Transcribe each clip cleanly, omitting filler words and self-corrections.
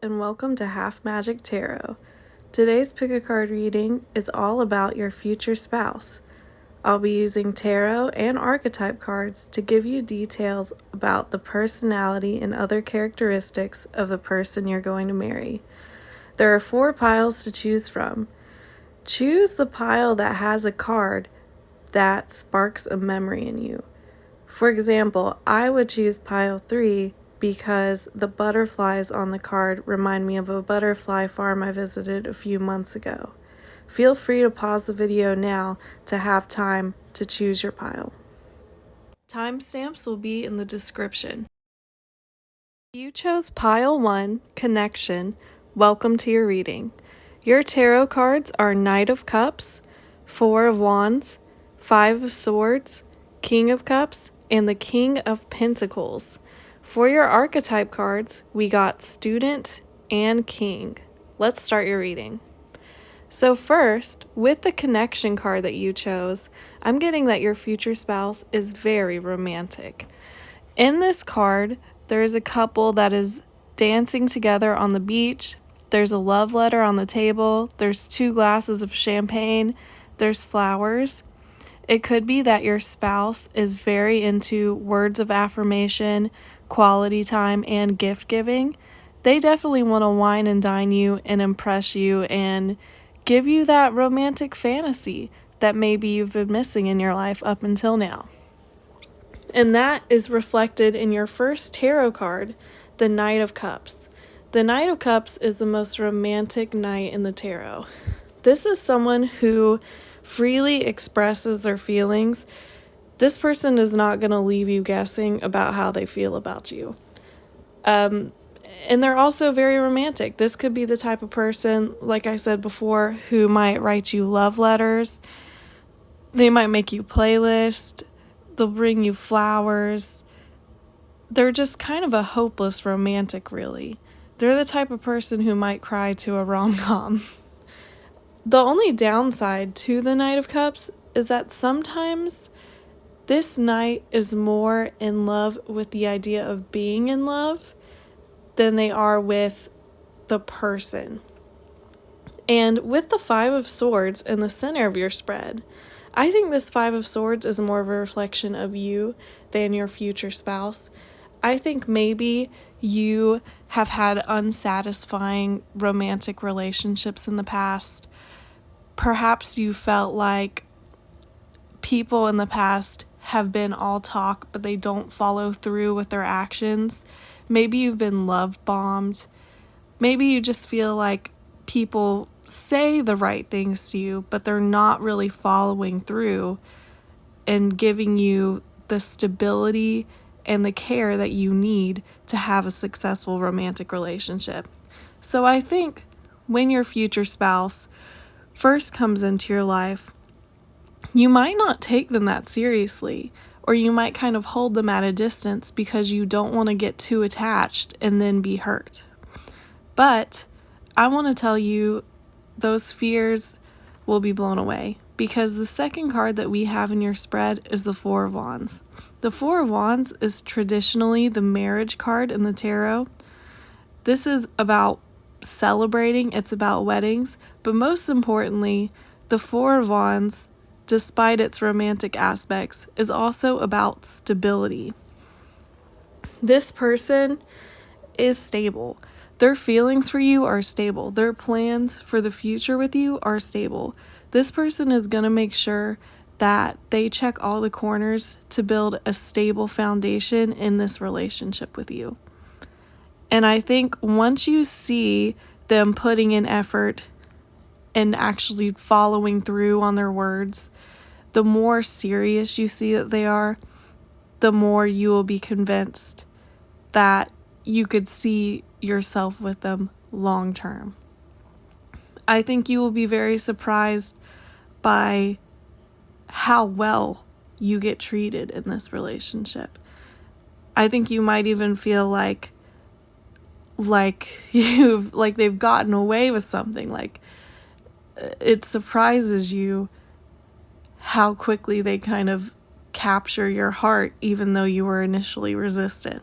and welcome to Half Magic Tarot. Today's pick a card reading is all about your future spouse. I'll be using tarot and archetype cards to give you details about the personality and other characteristics of the person you're going to marry. There are 4 piles to choose from. Choose the pile that has a card that sparks a memory in you. For example, I would choose pile 3 because the butterflies on the card remind me of a butterfly farm I visited a few months ago. Feel free to pause the video now to have time to choose your pile. Timestamps will be in the description. You chose pile 1, Connection. Welcome to your reading. Your tarot cards are Knight of Cups, 4 of Wands, 5 of Swords, King of Cups, and the King of Pentacles. For your archetype cards, we got Student and King. Let's start your reading. So first, with the connection card that you chose, I'm getting that your future spouse is very romantic. In this card, there's a couple that is dancing together on the beach. There's a love letter on the table. There's 2 glasses of champagne. There's flowers. It could be that your spouse is very into words of affirmation, quality time, and gift giving. They definitely want to wine and dine you and impress you and give you that romantic fantasy that maybe you've been missing in your life up until now. And that is reflected in your first tarot card, the Knight of Cups. The Knight of Cups is the most romantic knight in the tarot. This is someone who freely expresses their feelings. This person is not going to leave you guessing about how they feel about you. And they're also very romantic. This could be the type of person, like I said before, who might write you love letters. They might make you playlists. They'll bring you flowers. They're just kind of a hopeless romantic, really. They're the type of person who might cry to a rom-com. The only downside to the Knight of Cups is that sometimes this knight is more in love with the idea of being in love than they are with the person. And with the 5 of Swords in the center of your spread, I think this 5 of Swords is more of a reflection of you than your future spouse. I think maybe you have had unsatisfying romantic relationships in the past. Perhaps you felt like people in the past have been all talk, but they don't follow through with their actions. Maybe you've been love bombed. Maybe you just feel like people say the right things to you, but they're not really following through and giving you the stability and the care that you need to have a successful romantic relationship. So I think when your future spouse first comes into your life, you might not take them that seriously, or you might kind of hold them at a distance because you don't want to get too attached and then be hurt. But I want to tell you, those fears will be blown away because the second card that we have in your spread is the 4 of Wands. The 4 of Wands is traditionally the marriage card in the tarot. This is about celebrating, it's about weddings, but most importantly, the 4 of Wands, despite its romantic aspects, is also about stability. This person is stable. Their feelings for you are stable. Their plans for the future with you are stable. This person is going to make sure that they check all the corners to build a stable foundation in this relationship with you. And I think once you see them putting in effort and actually following through on their words, the more serious you see that they are, the more you will be convinced that you could see yourself with them long term. I think you will be very surprised by how well you get treated in this relationship. I think you might even feel like they've gotten away with something. Like it surprises you how quickly they kind of capture your heart, even though you were initially resistant.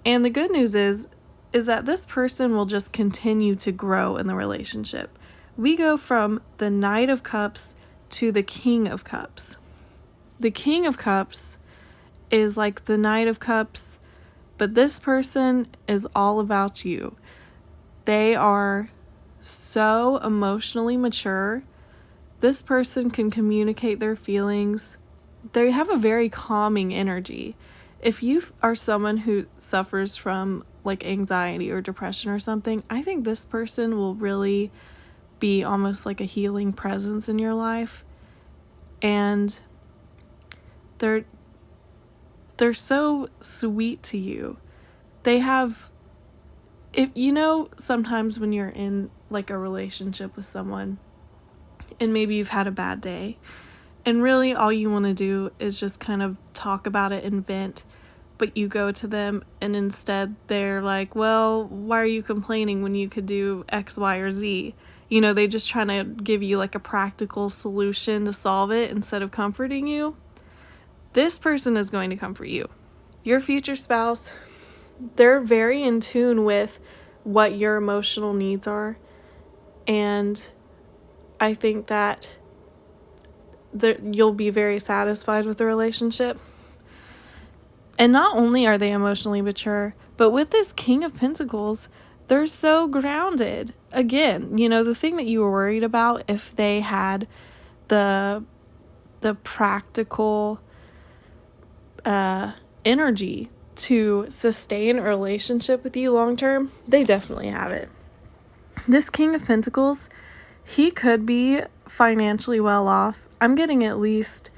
And the good news is that this person will just continue to grow in the relationship. We go from the Knight of Cups to the King of Cups. The King of Cups is like the Knight of Cups, but this person is all about you. They are so emotionally mature. This person can communicate their feelings. They have a very calming energy. If you are someone who suffers from like anxiety or depression or something, I think this person will really be almost like a healing presence in your life. And they're so sweet to you. They have, if you know, sometimes when you're in like a relationship with someone and maybe you've had a bad day and really all you want to do is just kind of talk about it and vent, but you go to them and instead they're like, well, why are you complaining when you could do X, Y, or Z? You know, they just trying to give you like a practical solution to solve it instead of comforting you. This person is going to comfort you. Your future spouse, they're very in tune with what your emotional needs are. And I think that you'll be very satisfied with the relationship. And not only are they emotionally mature, but with this King of Pentacles, they're so grounded. Again, you know, the thing that you were worried about, if they had the practical energy to sustain a relationship with you long term, they definitely have it. This King of Pentacles, he could be financially well off. I'm getting at least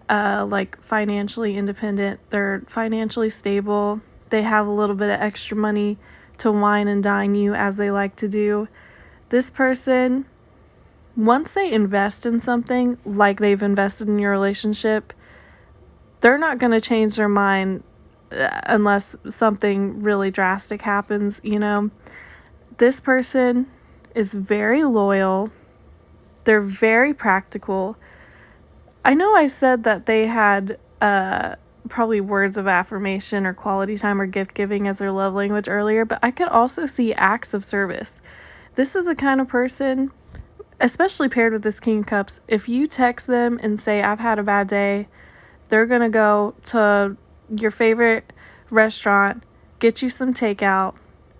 like financially independent. They're financially stable. They have a little bit of extra money to wine and dine you as they like to do. This person, once they invest in something like they've invested in your relationship, they're not going to change their mind unless something really drastic happens, you know. This person is very loyal. They're very practical. I know I said that they had probably words of affirmation or quality time or gift giving as their love language earlier, but I could also see acts of service. This is the kind of person, especially paired with this King of Cups, if you text them and say, I've had a bad day, they're going to go to your favorite restaurant, get you some takeout,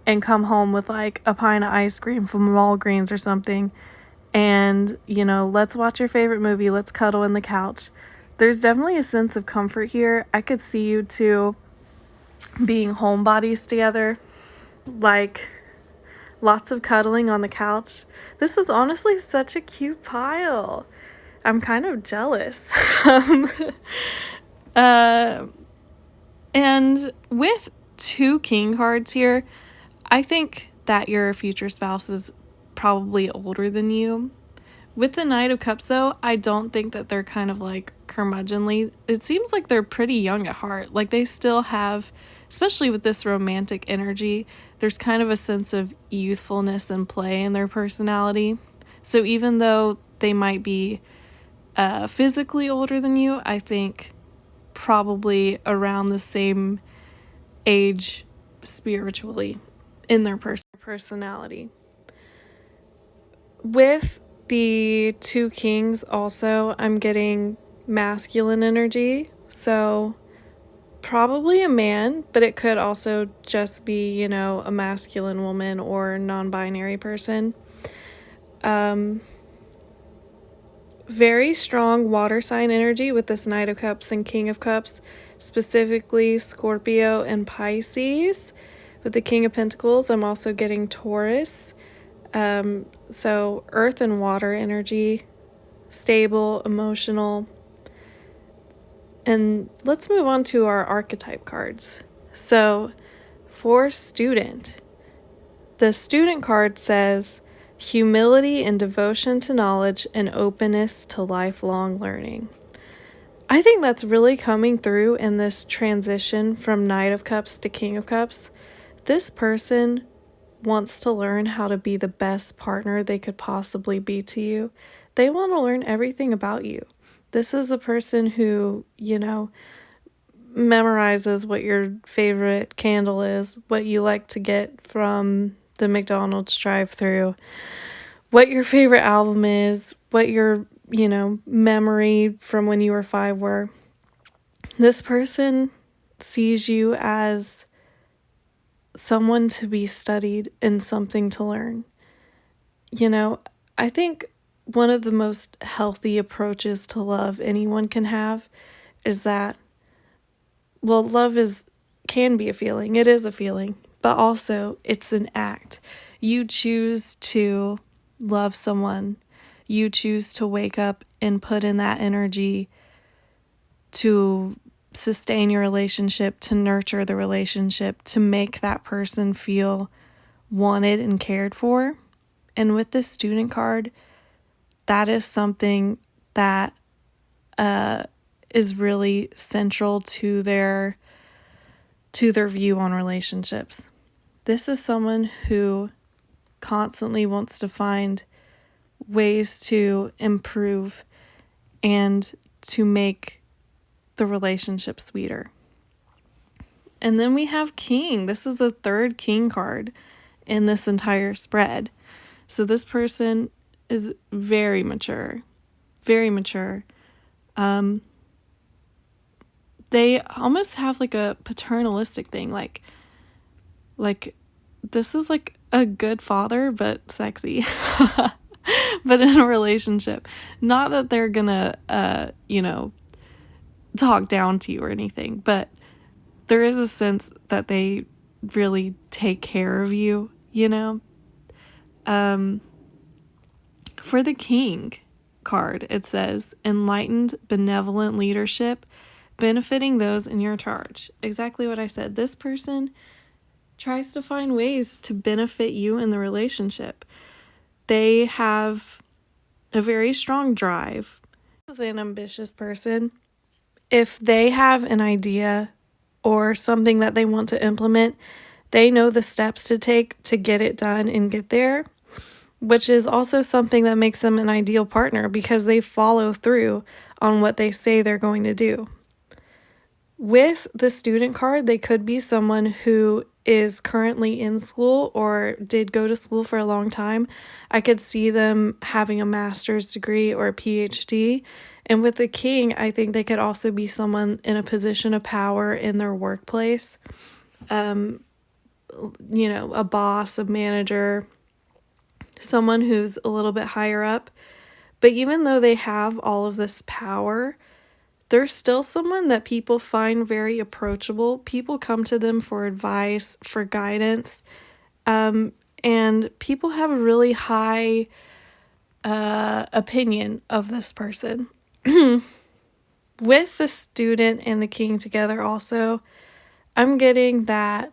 and come home with like a pint of ice cream from Walgreens or something. And, you know, let's watch your favorite movie. Let's cuddle in the couch. There's definitely a sense of comfort here. I could see you two being homebodies together. Like, lots of cuddling on the couch. This is honestly such a cute pile. I'm kind of jealous. And with 2 king cards here, I think that your future spouse is probably older than you. With the Knight of Cups, though, I don't think that they're kind of like curmudgeonly. It seems like they're pretty young at heart. Like they still have, especially with this romantic energy, there's kind of a sense of youthfulness and play in their personality. So even though they might be physically older than you, I think probably around the same age spiritually in their personality. With the 2 kings also, I'm getting masculine energy, so probably a man, but it could also just be, you know, a masculine woman or non-binary person. Very strong water sign energy with this Knight of Cups and King of Cups, specifically Scorpio and Pisces. With the King of Pentacles, I'm also getting Taurus. So earth and water energy, stable, emotional. And let's move on to our archetype cards. So for student, the student card says humility and devotion to knowledge and openness to lifelong learning. I think that's really coming through in this transition from Knight of Cups to King of Cups. This person wants to learn how to be the best partner they could possibly be to you. They want to learn everything about you. This is a person who, you know, memorizes what your favorite candle is, what you like to get from the McDonald's drive-thru, what your favorite album is, what your, memory from when you were 5 were. This person sees you as someone to be studied and something to learn. I think one of the most healthy approaches to love anyone can have is that, well, love can be a feeling. It is a feeling, but also it's an act. You choose to love someone. You choose to wake up and put in that energy to sustain your relationship, to nurture the relationship, to make that person feel wanted and cared for. And with this student card, that is something that is really central to their view on relationships. This is someone who constantly wants to find ways to improve and to make the relationship sweeter. And then we have King. This is the third King card in this entire spread. So this person is very mature, very mature. They almost have like a paternalistic thing, like this is like a good father, but sexy, but in a relationship. Not that they're gonna, talk down to you or anything, but there is a sense that they really take care of you, For the King card, it says, enlightened, benevolent leadership, benefiting those in your charge. Exactly what I said. This person tries to find ways to benefit you in the relationship. They have a very strong drive. As an ambitious person, if they have an idea or something that they want to implement, they know the steps to take to get it done and get there, which is also something that makes them an ideal partner because they follow through on what they say they're going to do. With the student card, they could be someone who is currently in school or did go to school for a long time. I could see them having a master's degree or a PhD. And with the King, I think they could also be someone in a position of power in their workplace. A boss, a manager, someone who's a little bit higher up. But even though they have all of this power, they're still someone that people find very approachable. People come to them for advice, for guidance, and people have a really high opinion of this person. With the student and the King together also, I'm getting that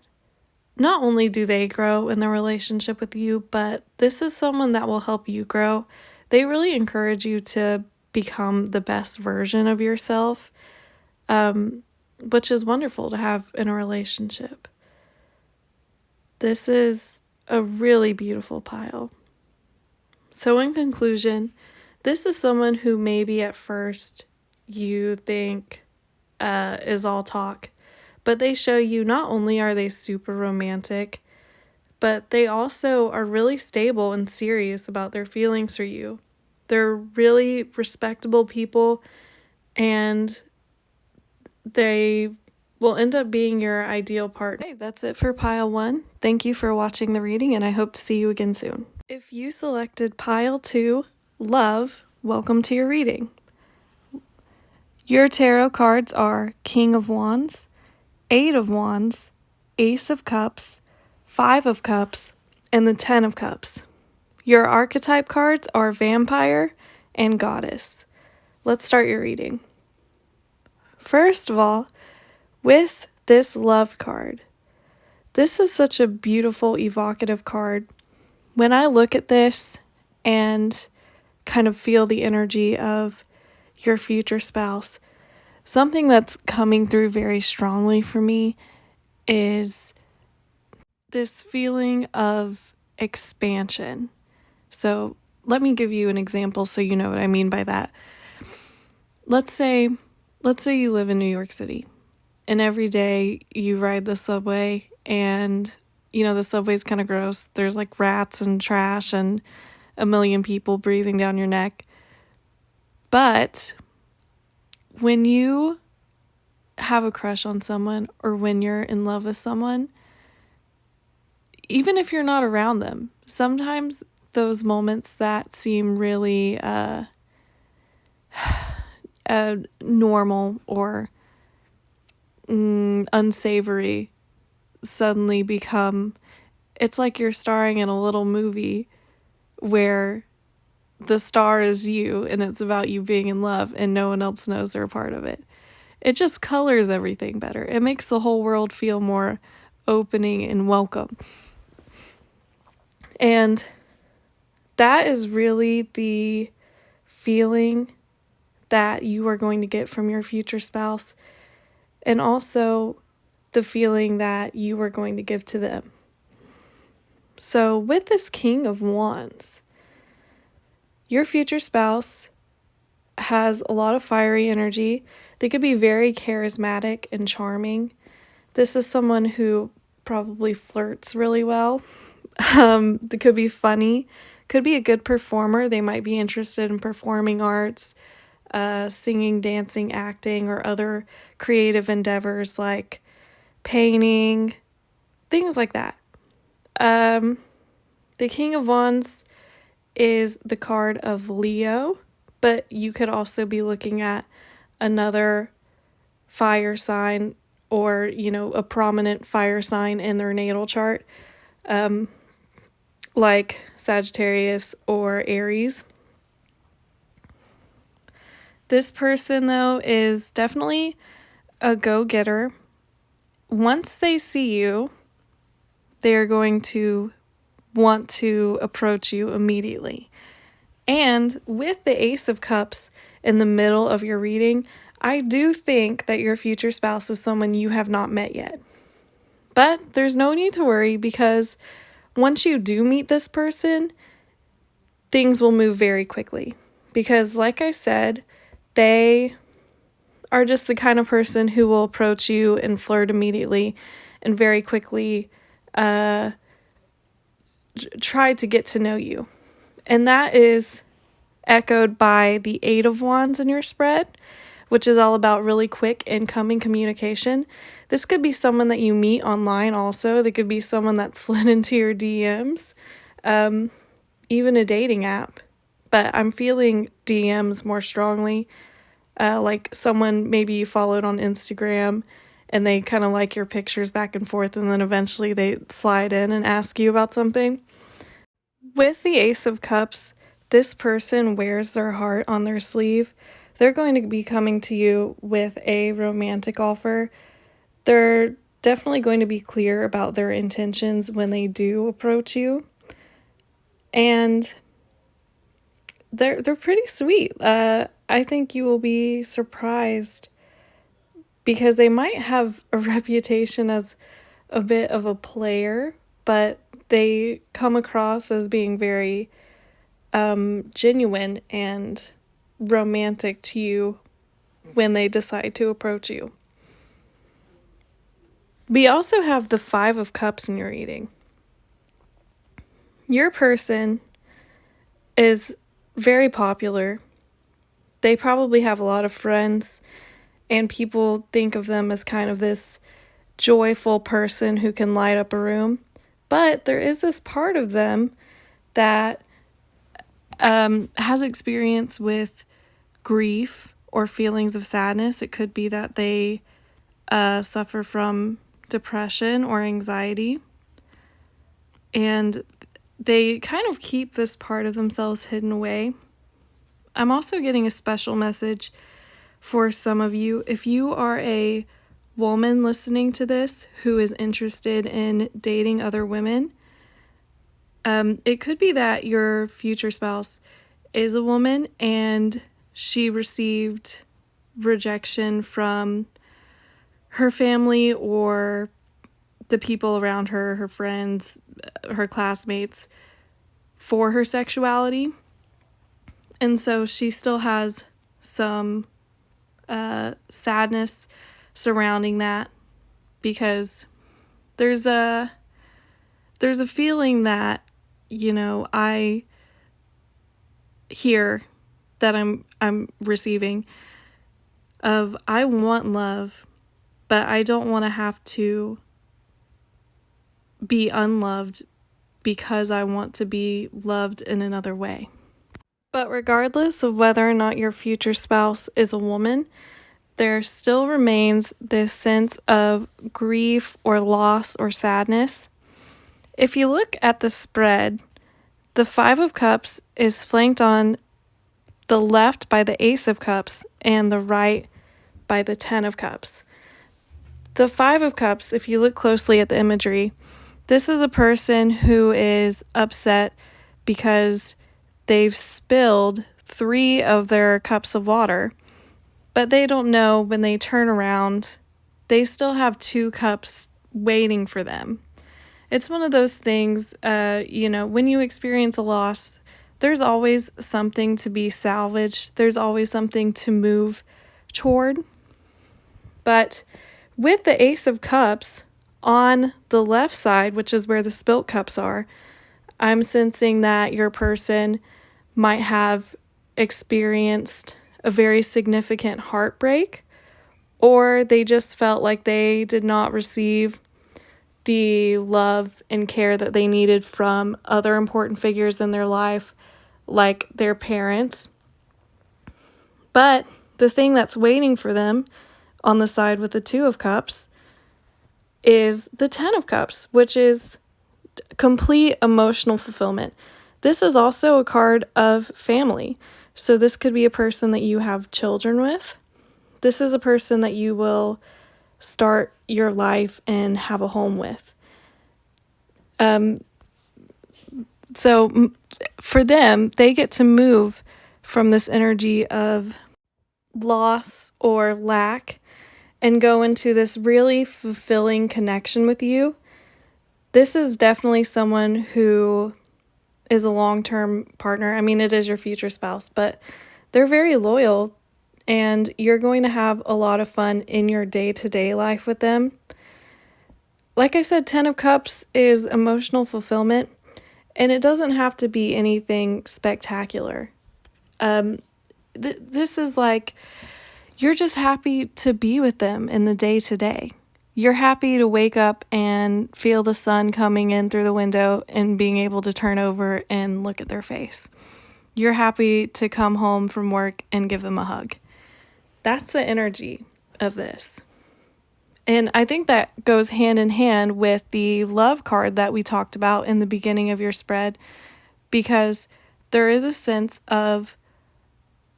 not only do they grow in their relationship with you, but this is someone that will help you grow. They really encourage you to become the best version of yourself, which is wonderful to have in a relationship. This is a really beautiful pile. So in conclusion, this is someone who maybe at first you think is all talk, but they show you not only are they super romantic, but they also are really stable and serious about their feelings for you. They're really respectable people, and they will end up being your ideal partner. Okay, that's it for pile 1. Thank you for watching the reading, and I hope to see you again soon. If you selected pile 2, love, welcome to your reading. Your tarot cards are King of Wands, 8 of Wands, Ace of Cups, 5 of Cups, and the 10 of Cups. Your archetype cards are Vampire and Goddess. Let's start your reading. First of all, with this love card, this is such a beautiful, evocative card. When I look at this and kind of feel the energy of your future spouse, something that's coming through very strongly for me is this feeling of expansion. So let me give you an example so you know what I mean by that. Let's say you live in New York City and every day you ride the subway and, the subway's kind of gross. There's like rats and trash and a million people breathing down your neck. But when you have a crush on someone or when you're in love with someone, even if you're not around them, sometimes those moments that seem really normal or unsavory suddenly become, it's like you're starring in a little movie where the star is you and it's about you being in love and no one else knows they're a part of it. It just colors everything better. It makes the whole world feel more opening and welcome. And that is really the feeling that you are going to get from your future spouse, and also the feeling that you are going to give to them. So with this King of Wands, your future spouse has a lot of fiery energy. They could be very charismatic and charming. This is someone who probably flirts really well. They could be funny, could be a good performer. They might be interested in performing arts, singing, dancing, acting, or other creative endeavors like painting, things like that. The King of Wands is the card of Leo, but you could also be looking at another fire sign or, a prominent fire sign in their natal chart, like Sagittarius or Aries. This person, though, is definitely a go-getter. Once they see you, they're going to want to approach you immediately. And with the Ace of Cups in the middle of your reading, I do think that your future spouse is someone you have not met yet. But there's no need to worry, because once you do meet this person, things will move very quickly. Because like I said, they are just the kind of person who will approach you and flirt immediately and very quickly try to get to know you. And that is echoed by the Eight of Wands in your spread, which is all about really quick incoming communication. This could be someone that you meet online also. They could be someone that slid into your DMs, even a dating app. But I'm feeling DMs more strongly, like someone maybe you followed on Instagram and they kind of like your pictures back and forth, and then eventually they slide in and ask you about something. With the Ace of Cups, this person wears their heart on their sleeve. They're going to be coming to you with a romantic offer. They're definitely going to be clear about their intentions when they do approach you. And they're pretty sweet. I think you will be surprised, because they might have a reputation as a bit of a player, but they come across as being very genuine and romantic to you when they decide to approach you. We also have the Five of Cups in your reading. Your person is very popular. They probably have a lot of friends, and people think of them as kind of this joyful person who can light up a room. But there is this part of them that has experience with grief or feelings of sadness. It could be that they suffer from depression or anxiety, and they kind of keep this part of themselves hidden away. I'm also getting a special message for some of you. If you are a woman listening to this who is interested in dating other women, it could be that your future spouse is a woman and she received rejection from her family or the people around her, her friends, her classmates, for her sexuality. And so she still has some sadness surrounding that, because there's a feeling that, I hear that I'm receiving of, I want love, but I don't want to have to be unloved because I want to be loved in another way. But regardless of whether or not your future spouse is a woman, there still remains this sense of grief or loss or sadness. If you look at the spread, the Five of Cups is flanked on the left by the Ace of Cups and the right by the Ten of Cups. The Five of Cups, if you look closely at the imagery, this is a person who is upset because they've spilled 3 of their cups of water, but they don't know when they turn around, they still have 2 cups waiting for them. It's one of those things, when you experience a loss, there's always something to be salvaged. There's always something to move toward. But with the Ace of Cups on the left side, which is where the spilt cups are, I'm sensing that your person might have experienced a very significant heartbreak, or they just felt like they did not receive the love and care that they needed from other important figures in their life, like their parents. But the thing that's waiting for them on the side with the 2 of Cups is the 10 of Cups, which is complete emotional fulfillment. This is also a card of family. So this could be a person that you have children with. This is a person that you will start your life and have a home with. So for them, they get to move from this energy of loss or lack and go into this really fulfilling connection with you. This is definitely someone who is a long-term partner. I mean, it is your future spouse, but they're very loyal, and you're going to have a lot of fun in your day-to-day life with them. Like I said, 10 of Cups is emotional fulfillment, and it doesn't have to be anything spectacular. This is like, you're just happy to be with them in the day-to-day. You're happy to wake up and feel the sun coming in through the window and being able to turn over and look at their face. You're happy to come home from work and give them a hug. That's the energy of this. And I think that goes hand in hand with the love card that we talked about in the beginning of your spread, because there is a sense of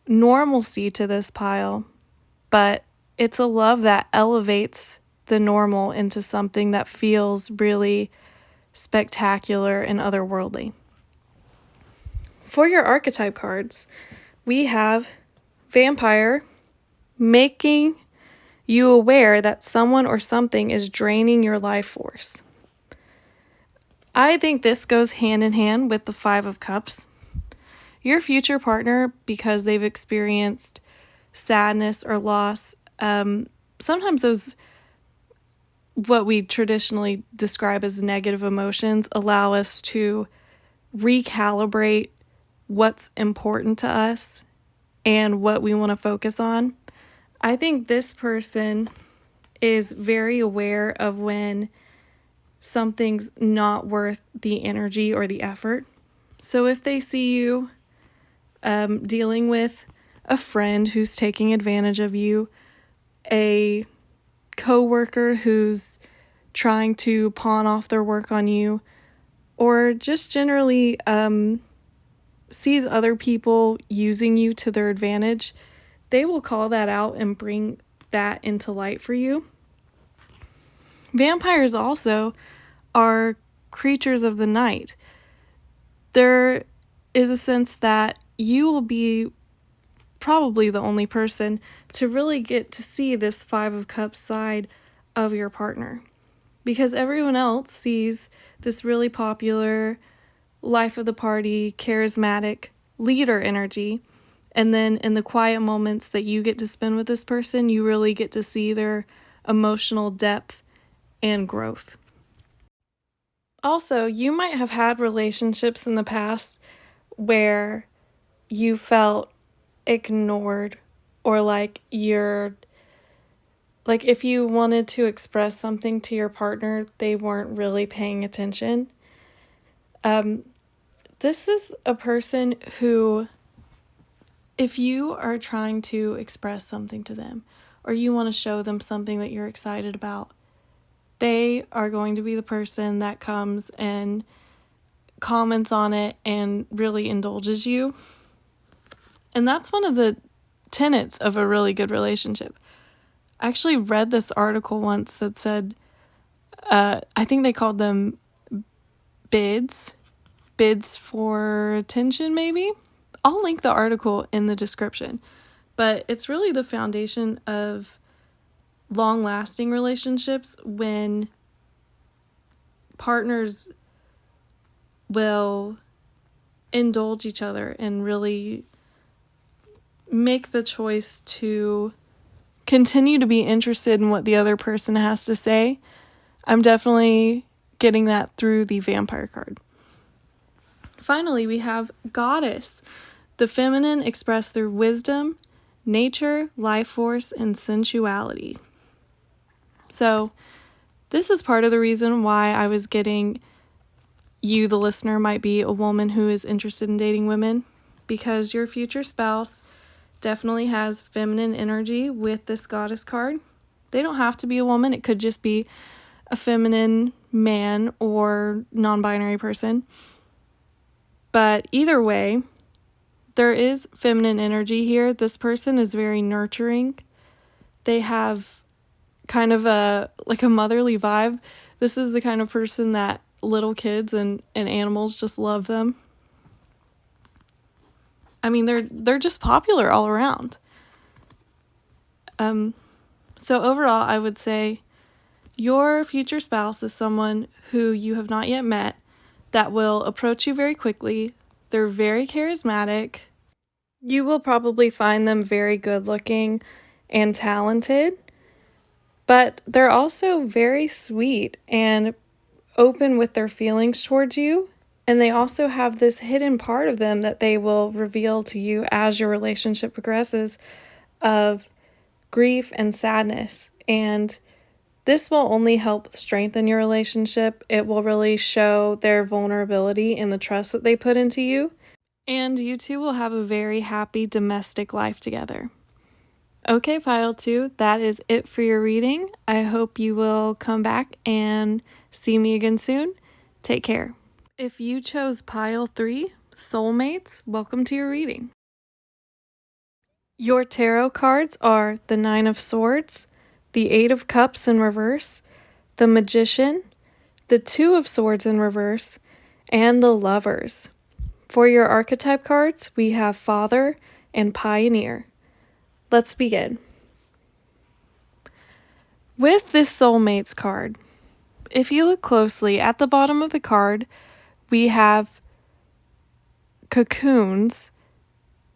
normalcy to this pile, but it's a love that elevates the normal into something that feels really spectacular and otherworldly. For your archetype cards, we have Vampire, making you aware that someone or something is draining your life force. I think this goes hand in hand with the 5 of Cups. Your future partner, because they've experienced sadness or loss, sometimes those, what we traditionally describe as negative emotions, allow us to recalibrate what's important to us and what we want to focus on. I think this person is very aware of when something's not worth the energy or the effort. So if they see you dealing with a friend who's taking advantage of you, a coworker who's trying to pawn off their work on you, or just generally sees other people using you to their advantage, they will call that out and bring that into light for you. Vampires also are creatures of the night. There is a sense that you will be probably the only person to really get to see this 5 of Cups side of your partner, because everyone else sees this really popular, life of the party, charismatic leader energy. And then in the quiet moments that you get to spend with this person, you really get to see their emotional depth, and growth. Also, you might have had relationships in the past where you felt ignored, or like if you wanted to express something to your partner, they weren't really paying attention. This is a person who, if you are trying to express something to them, or you want to show them something that you're excited about, they are going to be the person that comes and comments on it and really indulges you. And that's one of the tenets of a really good relationship. I actually read this article once that said, I think they called them bids for attention, maybe. I'll link the article in the description. But it's really the foundation of long-lasting relationships when partners will indulge each other and really make the choice to continue to be interested in what the other person has to say. I'm definitely getting that through the vampire card. Finally, we have Goddess, the feminine expressed through wisdom, nature, life force, and sensuality. So this is part of the reason why I was getting you, the listener, might be a woman who is interested in dating women, because your future spouse definitely has feminine energy with this Goddess card. They don't have to be a woman. It could just be a feminine man or non-binary person. But either way, there is feminine energy here. This person is very nurturing. They have kind of a motherly vibe. This is the kind of person that little kids and animals just love them. I mean, they're just popular all around. So overall, I would say your future spouse is someone who you have not yet met that will approach you very quickly. They're very charismatic. You will probably find them very good looking and talented, but they're also very sweet and open with their feelings towards you. And they also have this hidden part of them that they will reveal to you as your relationship progresses, of grief and sadness. And this will only help strengthen your relationship. It will really show their vulnerability and the trust that they put into you. And you two will have a very happy domestic life together. Okay, Pile 2, that is it for your reading. I hope you will come back and see me again soon. Take care. If you chose Pile 3, Soulmates, welcome to your reading. Your tarot cards are the Nine of Swords, the Eight of Cups in reverse, the Magician, the Two of Swords in reverse, and the Lovers. For your archetype cards, we have Father and Pioneer. Let's begin. With this Soulmates card, if you look closely at the bottom of the card, we have cocoons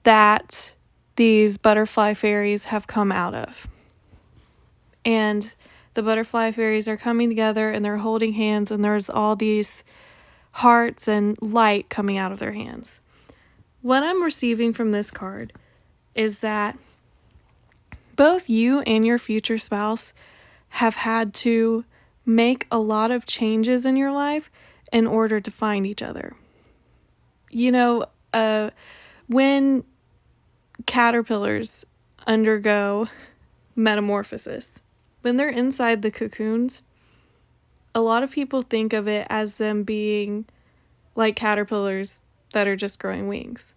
that these butterfly fairies have come out of. And the butterfly fairies are coming together and they're holding hands, and there's all these hearts and light coming out of their hands. What I'm receiving from this card is that both you and your future spouse have had to make a lot of changes in your life in order to find each other. You know, when caterpillars undergo metamorphosis, when they're inside the cocoons, a lot of people think of it as them being like caterpillars that are just growing wings.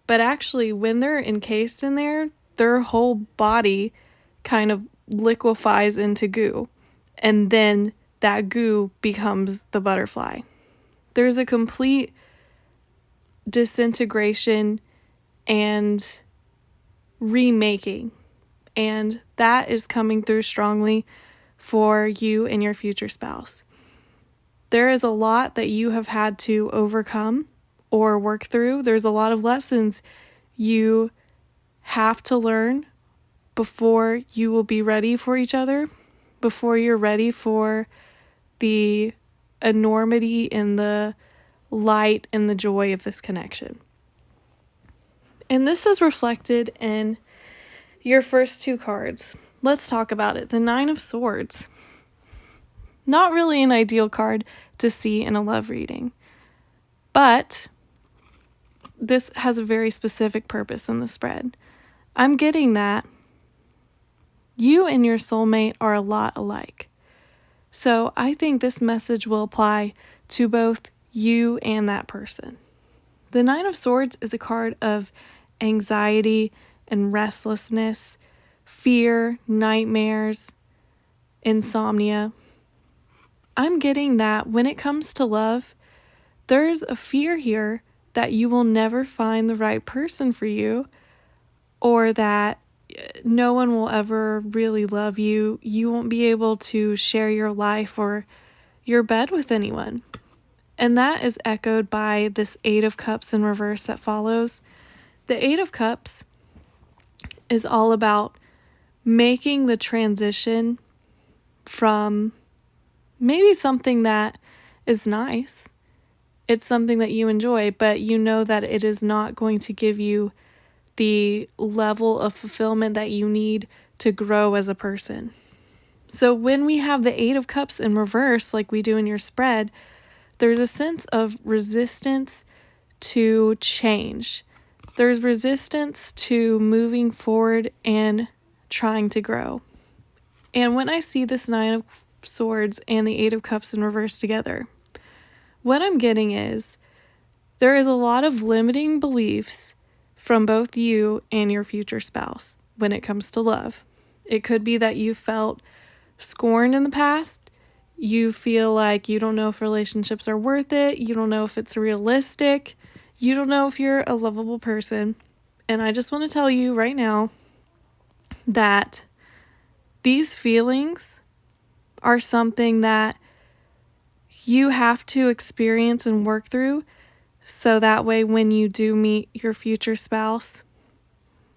But actually, when they're encased in there, their whole body kind of liquefies into goo. And then that goo becomes the butterfly. There's a complete disintegration and remaking. And that is coming through strongly for you and your future spouse. There is a lot that you have had to overcome or work through. There's a lot of lessons you have to learn before you will be ready for each other. before you're ready for the enormity and the light and the joy of this connection. And this is reflected in your first two cards. Let's talk about it. The Nine of Swords. Not really an ideal card to see in a love reading, but this has a very specific purpose in the spread. I'm getting that you and your soulmate are a lot alike. So I think this message will apply to both you and that person. The Nine of Swords is a card of anxiety and restlessness, fear, nightmares, insomnia. I'm getting that when it comes to love, there's a fear here that you will never find the right person for you, or that no one will ever really love you. You won't be able to share your life or your bed with anyone. And that is echoed by this Eight of Cups in reverse that follows. The Eight of Cups is all about making the transition from maybe something that is nice. It's something that you enjoy, but you know that it is not going to give you the level of fulfillment that you need to grow as a person. So when we have the Eight of Cups in reverse, like we do in your spread, there's a sense of resistance to change. There's resistance to moving forward and trying to grow. And when I see this Nine of Swords and the Eight of Cups in reverse together, what I'm getting is there is a lot of limiting beliefs from both you and your future spouse when it comes to love. It could be that you felt scorned in the past. You feel like you don't know if relationships are worth it. You don't know if it's realistic. You don't know if you're a lovable person. And I just want to tell you right now that these feelings are something that you have to experience and work through, so that way when you do meet your future spouse,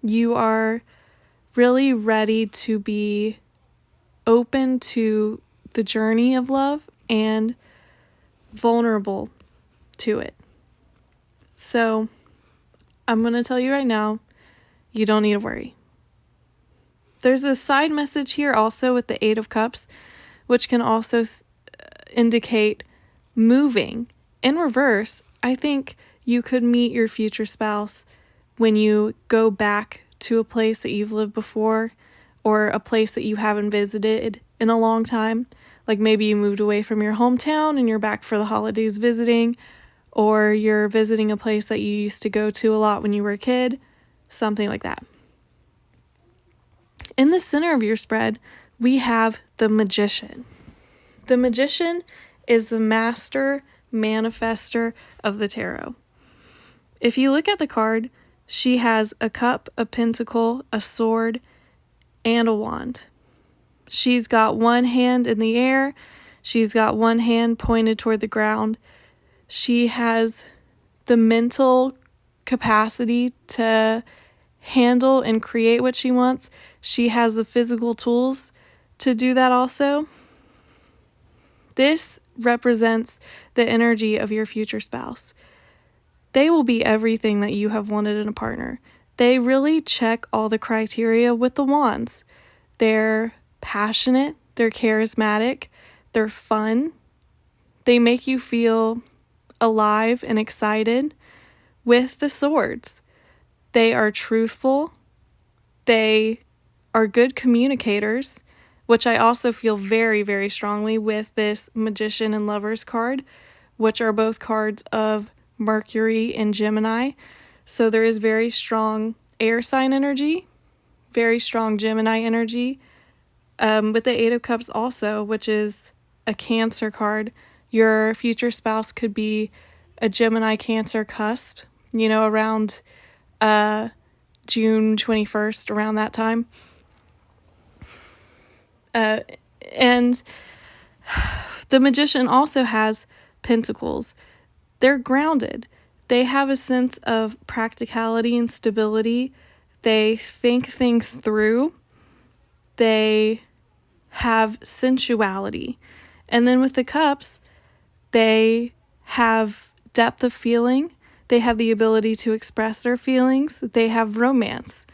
you are really ready to be open to the journey of love and vulnerable to it. So I'm going to tell you right now, you don't need to worry. There's a side message here also with the Eight of Cups, which can also indicate moving. In reverse, I think you could meet your future spouse when you go back to a place that you've lived before, or a place that you haven't visited in a long time. Like maybe you moved away from your hometown and you're back for the holidays visiting, or you're visiting a place that you used to go to a lot when you were a kid, something like that. In the center of your spread, we have the Magician. The Magician is the master manifester of the tarot. If you look at the card, she has a cup, a pentacle, a sword, and a wand. She's got one hand in the air. She's got one hand pointed toward the ground. She has the mental capacity to handle and create what she wants. She has the physical tools to do that also. This represents the energy of your future spouse. They will be everything that you have wanted in a partner. They really check all the criteria with the wands. They're passionate, they're charismatic, they're fun. They make you feel alive and excited. With the swords, they are truthful. They are good communicators, which I also feel very, very strongly with this Magician and Lovers card, which are both cards of Mercury and Gemini. So there is very strong air sign energy, very strong Gemini energy. With the Eight of Cups also, which is a Cancer card, your future spouse could be a Gemini Cancer cusp, around June 21st, around that time. And the Magician also has pentacles. They're grounded. They have a sense of practicality and stability. They think things through. They have sensuality. And then with the cups, they have depth of feeling. They have the ability to express their feelings. They have romance.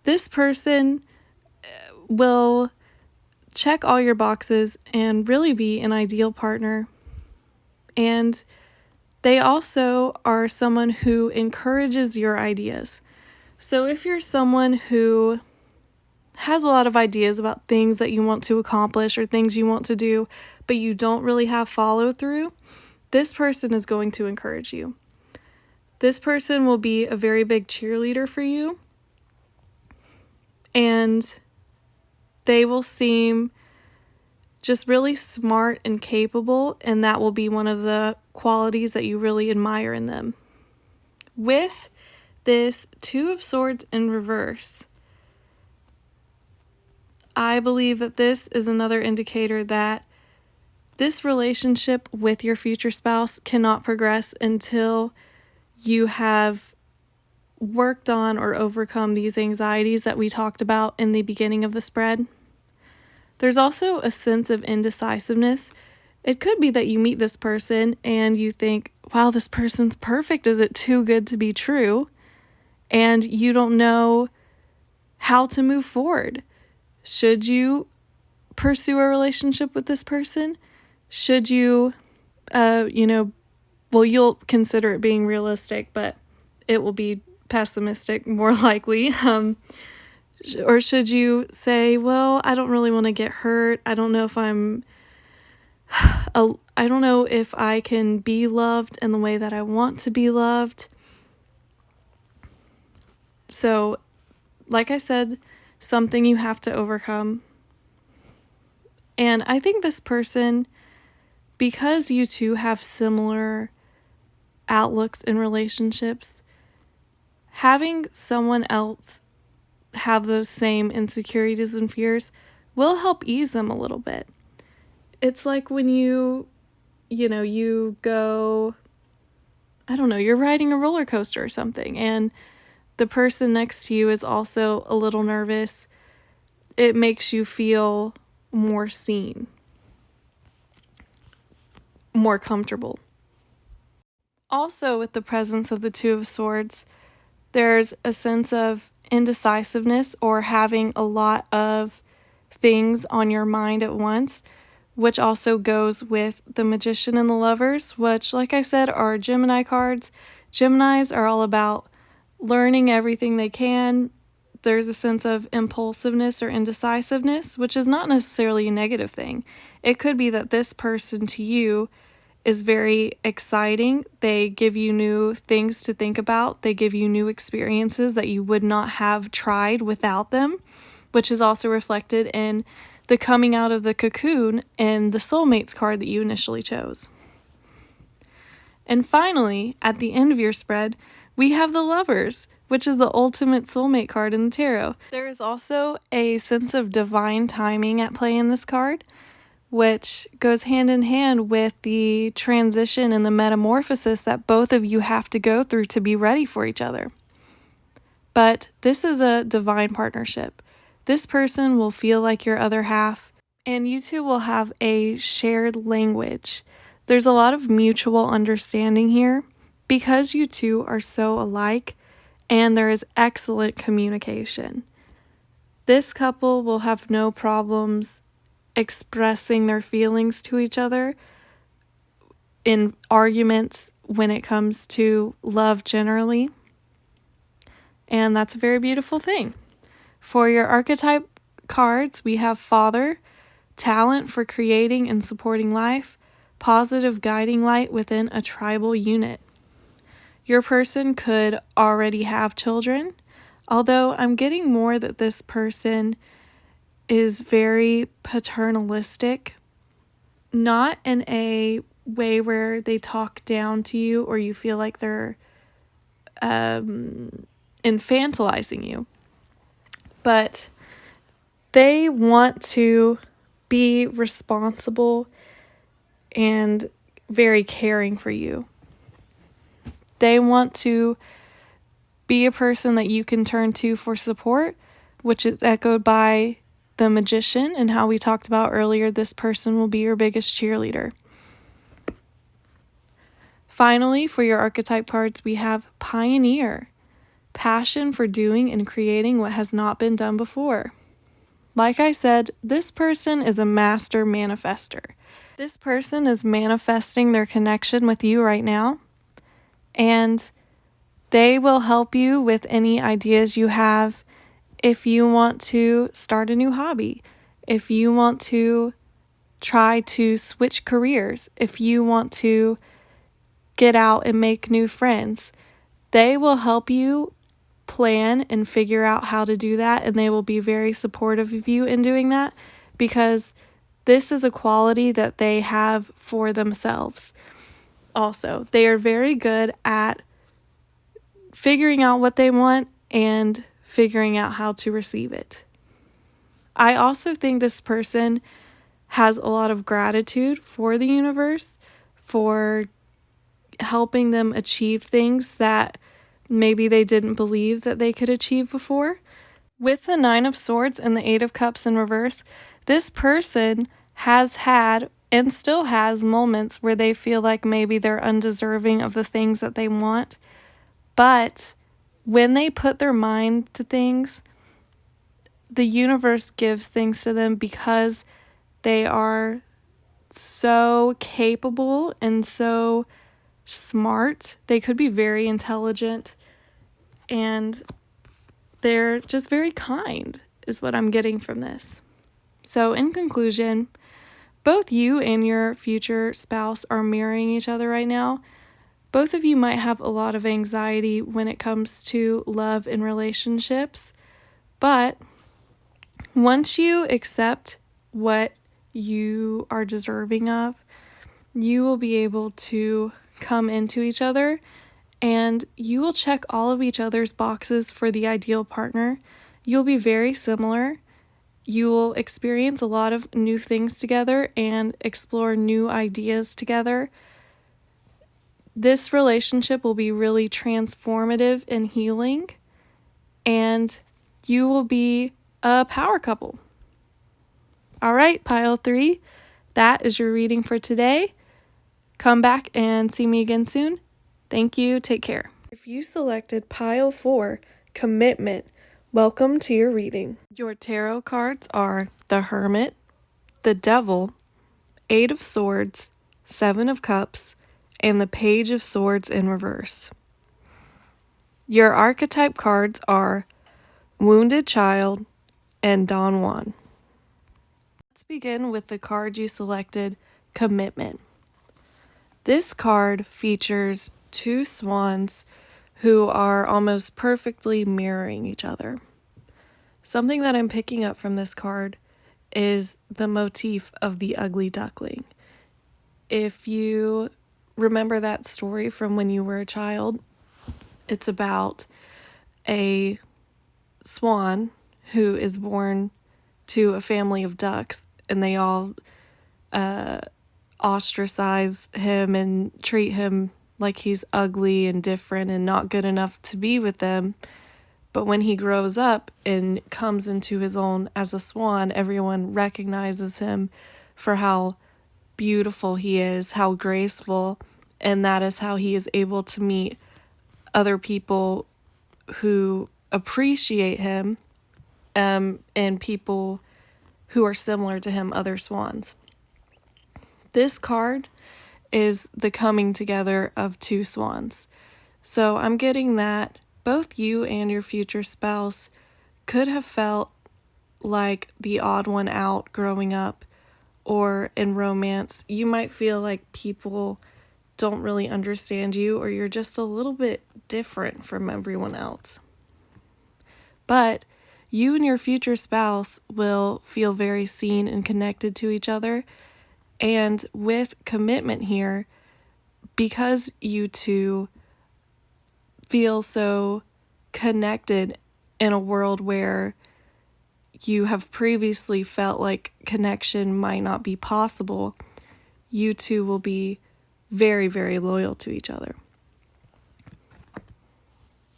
This person will check all your boxes and really be an ideal partner. And they also are someone who encourages your ideas. So if you're someone who has a lot of ideas about things that you want to accomplish or things you want to do, but you don't really have follow through, this person is going to encourage you. This person will be a very big cheerleader for you, and they will seem just really smart and capable, and that will be one of the qualities that you really admire in them. With this Two of Swords in reverse, I believe that this is another indicator that this relationship with your future spouse cannot progress until you have worked on or overcome these anxieties that we talked about in the beginning of the spread. There's also a sense of indecisiveness. It could be that you meet this person and you think, wow, this person's perfect. Is it too good to be true? And you don't know how to move forward. Should you pursue a relationship with this person? Should you, you'll consider it being realistic, but it will be pessimistic more likely. Or should you say, well, I don't really want to get hurt. I don't know if I can be loved in the way that I want to be loved. So, like I said, something you have to overcome. And I think this person, because you two have similar outlooks in relationships, having someone else have those same insecurities and fears will help ease them a little bit. It's like when you go, you're riding a roller coaster or something, and the person next to you is also a little nervous. It makes you feel more seen, more comfortable. Also, with the presence of the Two of Swords, there's a sense of indecisiveness or having a lot of things on your mind at once, which also goes with the Magician and the Lovers, which, like I said, are Gemini cards. Geminis are all about learning everything they can. There's a sense of impulsiveness or indecisiveness, which is not necessarily a negative thing. It could be that this person to you is very exciting. They give you new things to think about. They give you new experiences that you would not have tried without them, which is also reflected in the coming out of the cocoon and the Soulmates card that you initially chose. And finally, at the end of your spread, we have the Lovers, which is the ultimate soulmate card in the tarot. There is also a sense of divine timing at play in this card, which goes hand in hand with the transition and the metamorphosis that both of you have to go through to be ready for each other. But this is a divine partnership. This person will feel like your other half, and you two will have a shared language. There's a lot of mutual understanding here because you two are so alike, and there is excellent communication. This couple will have no problems expressing their feelings to each other in arguments when it comes to love generally. And that's a very beautiful thing. For your archetype cards, we have Father, talent for creating and supporting life, positive guiding light within a tribal unit. Your person could already have children, although I'm getting more that this person is very paternalistic, not in a way where they talk down to you or you feel like they're infantilizing you, but they want to be responsible and very caring for you. They want to be a person that you can turn to for support, which is echoed by the Magician, and how we talked about earlier, this person will be your biggest cheerleader. Finally, for your archetype cards, we have Pioneer, passion for doing and creating what has not been done before. Like I said, this person is a master manifester. This person is manifesting their connection with you right now, and they will help you with any ideas you have. If you want to start a new hobby, if you want to try to switch careers, if you want to get out and make new friends, they will help you plan and figure out how to do that, and they will be very supportive of you in doing that, because this is a quality that they have for themselves. Also, they are very good at figuring out what they want and figuring out how to receive it. I also think this person has a lot of gratitude for the universe for helping them achieve things that maybe they didn't believe that they could achieve before. With the Nine of Swords and the Eight of Cups in reverse, this person has had and still has moments where they feel like maybe they're undeserving of the things that they want. But when they put their mind to things, the universe gives things to them because they are so capable and so smart. They could be very intelligent, and they're just very kind, is what I'm getting from this. So in conclusion, both you and your future spouse are mirroring each other right now. Both of you might have a lot of anxiety when it comes to love and relationships, but once you accept what you are deserving of, you will be able to come into each other, and you will check all of each other's boxes for the ideal partner. You'll be very similar. You will experience a lot of new things together and explore new ideas together. This relationship will be really transformative and healing, and you will be a power couple. All right, pile 3, that is your reading for today. Come back and see me again soon. Thank you. Take care. If you selected pile 4, commitment, welcome to your reading. Your tarot cards are the Hermit, the Devil, Eight of Swords, Seven of Cups, and the Page of Swords in reverse. Your archetype cards are Wounded Child and Don Juan. Let's begin with the card you selected, Commitment. This card features two swans who are almost perfectly mirroring each other. Something that I'm picking up from this card is the motif of the ugly duckling. If you remember that story from when you were a child, it's about a swan who is born to a family of ducks, and they all ostracize him and treat him like he's ugly and different and not good enough to be with them. But when he grows up and comes into his own as a swan, everyone recognizes him for how beautiful he is, how graceful, and that is how he is able to meet other people who appreciate him, and people who are similar to him, other swans. This card is the coming together of two swans. So I'm getting that both you and your future spouse could have felt like the odd one out growing up, or in romance, you might feel like people don't really understand you, or you're just a little bit different from everyone else. But you and your future spouse will feel very seen and connected to each other. And with commitment here, because you two feel so connected in a world where you have previously felt like connection might not be possible, you two will be very, very loyal to each other.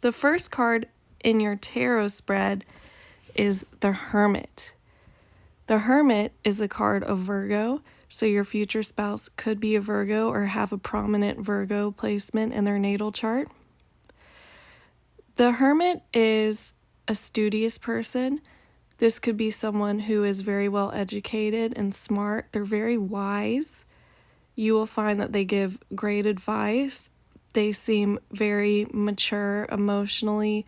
The first card in your tarot spread is the Hermit. The Hermit is a card of Virgo, so your future spouse could be a Virgo or have a prominent Virgo placement in their natal chart. The Hermit is a studious person. This could be someone who is very well educated and smart. They're very wise. You will find that they give great advice. They seem very mature emotionally.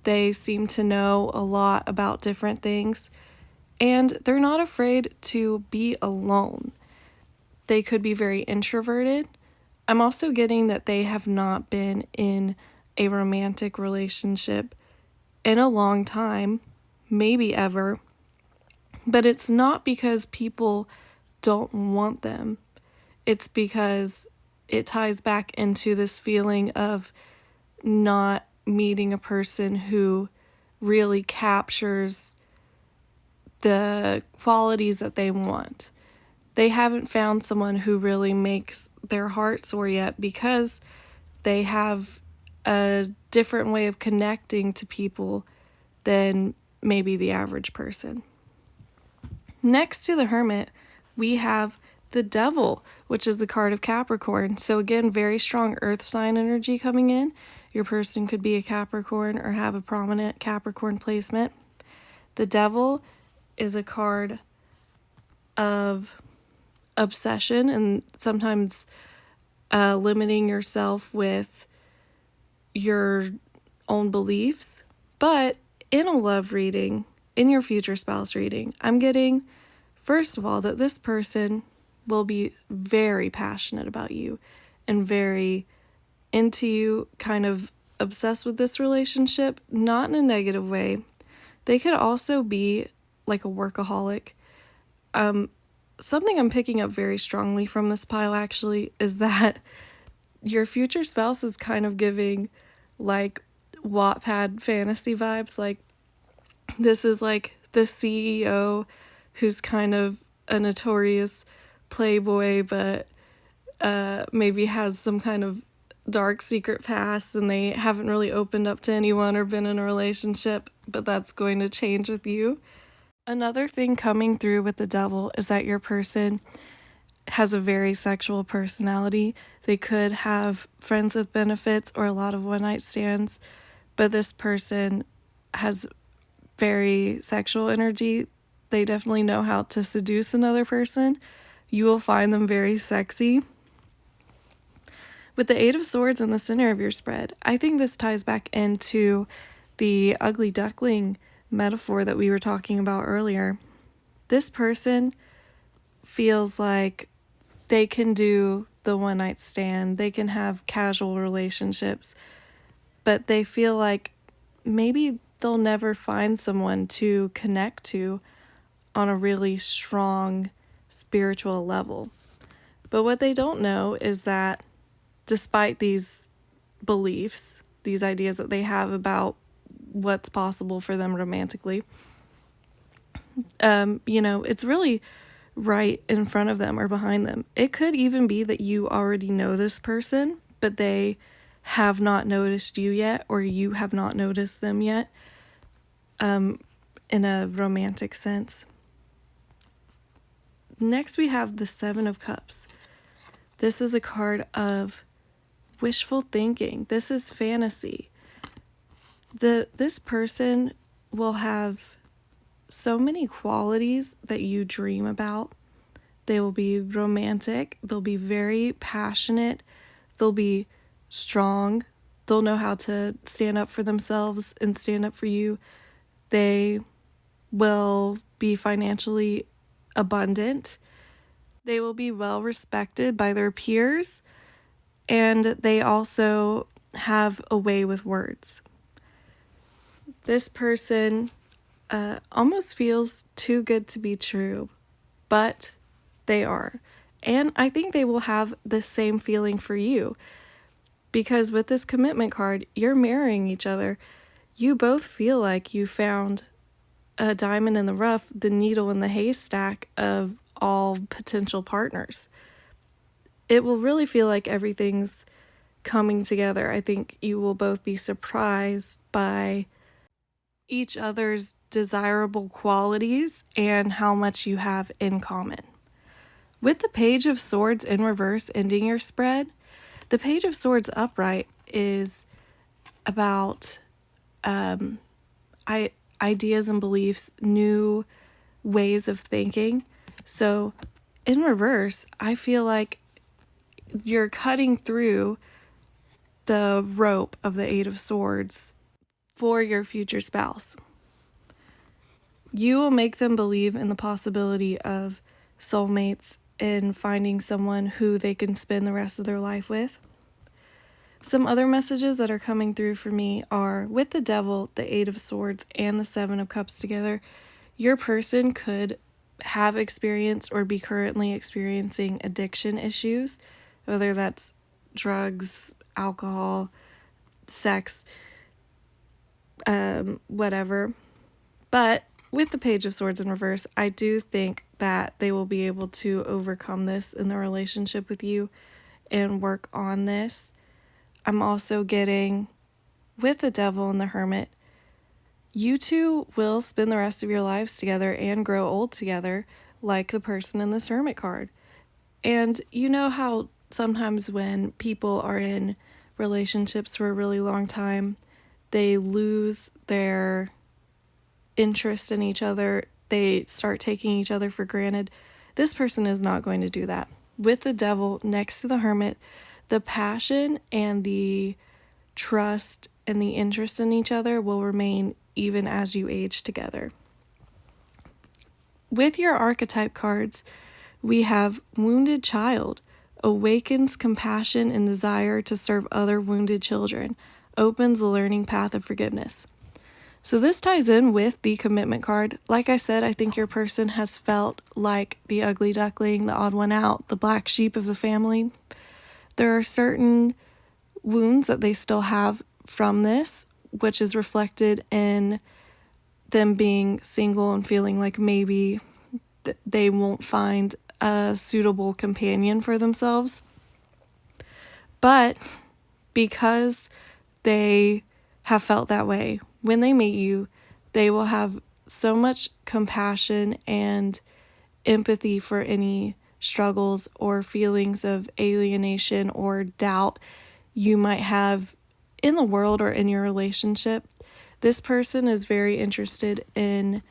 They seem to know a lot about different things. And they're not afraid to be alone. They could be very introverted. I'm also getting that they have not been in a romantic relationship in a long time, maybe ever. But it's not because people don't want them. It's because it ties back into this feeling of not meeting a person who really captures the qualities that they want. They haven't found someone who really makes their heart soar yet because they have a different way of connecting to people than maybe the average person. Next to the Hermit, we have the Devil, which is the card of Capricorn. So again, very strong earth sign energy coming in. Your person could be a Capricorn or have a prominent Capricorn placement. The Devil is a card of obsession and sometimes limiting yourself with your own beliefs. But in a love reading, in your future spouse reading, I'm getting, first of all, that this person will be very passionate about you and very into you, kind of obsessed with this relationship, not in a negative way. They could also be like a workaholic. Something I'm picking up very strongly from this pile actually is that your future spouse is kind of giving like Wattpad fantasy vibes. Like this is like the CEO who's kind of a notorious playboy, but maybe has some kind of dark secret past and they haven't really opened up to anyone or been in a relationship, but that's going to change with you. Another thing coming through with the Devil is that your person has a very sexual personality. They could have friends with benefits or a lot of one-night stands, but this person has very sexual energy. They definitely know how to seduce another person. You will find them very sexy. With the Eight of Swords in the center of your spread, I think this ties back into the ugly duckling metaphor that we were talking about earlier. This person feels like they can do the one night stand, they can have casual relationships, but they feel like maybe they'll never find someone to connect to on a really strong spiritual level. But what they don't know is that despite these beliefs, these ideas that they have about what's possible for them romantically, it's really right in front of them or behind them. It could even be that you already know this person, but they have not noticed you yet, or you have not noticed them yet, in a romantic sense. Next, we have the Seven of Cups. This is a card of wishful thinking. This is fantasy. This person will have so many qualities that you dream about. They will be romantic. They'll be very passionate. They'll be strong. They'll know how to stand up for themselves and stand up for you. They will be financially abundant. They will be well respected by their peers. And they also have a way with words. This person almost feels too good to be true, but they are. And I think they will have the same feeling for you, because with this commitment card, you're marrying each other. You both feel like you found a diamond in the rough, the needle in the haystack of all potential partners. It will really feel like everything's coming together. I think you will both be surprised by each other's desirable qualities and how much you have in common. With the Page of Swords in reverse ending your spread, the Page of Swords upright is about ideas and beliefs, new ways of thinking. So in reverse, I feel like you're cutting through the rope of the Eight of Swords for your future spouse. You will make them believe in the possibility of soulmates and finding someone who they can spend the rest of their life with. Some other messages that are coming through for me are with the Devil, the Eight of Swords, and the Seven of Cups together, your person could have experienced or be currently experiencing addiction issues, whether that's drugs, alcohol, sex, whatever. But with the Page of Swords in reverse, I do think that they will be able to overcome this in their relationship with you and work on this. I'm also getting, with the Devil and the Hermit, you two will spend the rest of your lives together and grow old together, like the person in this Hermit card. And you know how sometimes when people are in relationships for a really long time, they lose their interest in each other, they start taking each other for granted. This person is not going to do that. With the Devil next to the Hermit, the passion and the trust and the interest in each other will remain even as you age together. With your archetype cards, we have Wounded Child, awakens compassion and desire to serve other wounded children, opens a learning path of forgiveness. So this ties in with the Commitment card. Like I said, I think your person has felt like the ugly duckling, the odd one out, the black sheep of the family. There are certain wounds that they still have from this, which is reflected in them being single and feeling like maybe they won't find a suitable companion for themselves. But because they have felt that way, when they meet you, they will have so much compassion and empathy for any struggles or feelings of alienation or doubt you might have in the world or in your relationship. This person is very interested in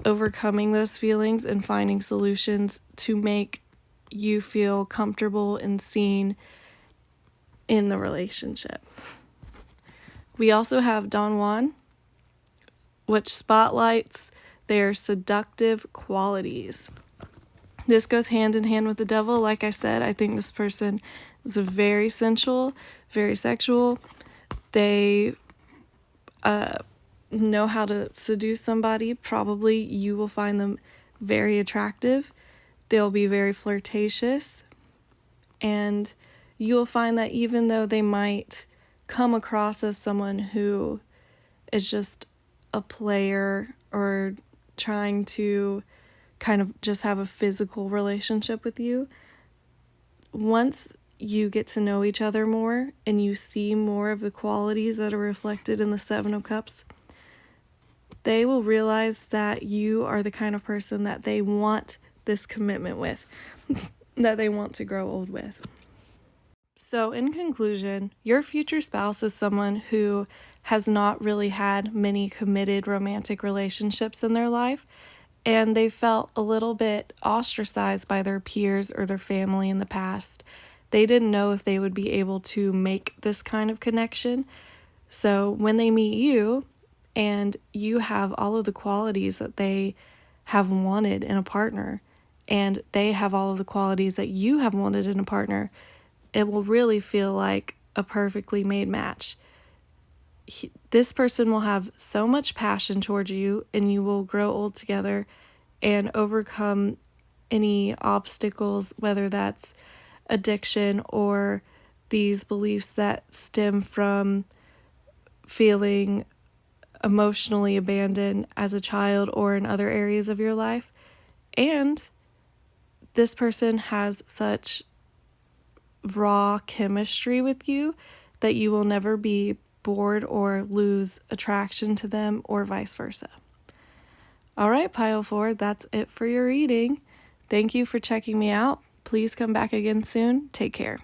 overcoming those feelings and finding solutions to make you feel comfortable and seen in the relationship. We also have Don Juan, which spotlights their seductive qualities. This goes hand in hand with the Devil. Like I said, I think this person is very sensual, very sexual. They know how to seduce somebody. Probably you will find them very attractive. They'll be very flirtatious. And you will find that even though they might come across as someone who is just a player or trying to kind of just have a physical relationship with you, once you get to know each other more and you see more of the qualities that are reflected in the Seven of Cups, they will realize that you are the kind of person that they want this commitment with, that they want to grow old with. So in conclusion, your future spouse is someone who has not really had many committed romantic relationships in their life, and they felt a little bit ostracized by their peers or their family in the past. They didn't know if they would be able to make this kind of connection. So when they meet you and you have all of the qualities that they have wanted in a partner, and they have all of the qualities that you have wanted in a partner, it will really feel like a perfectly made match. This person will have so much passion towards you, and you will grow old together and overcome any obstacles, whether that's addiction or these beliefs that stem from feeling emotionally abandoned as a child or in other areas of your life. And this person has such raw chemistry with you that you will never be bored or lose attraction to them or vice versa. All right, Pile 4, that's it for your reading. Thank you for checking me out. Please come back again soon. Take care.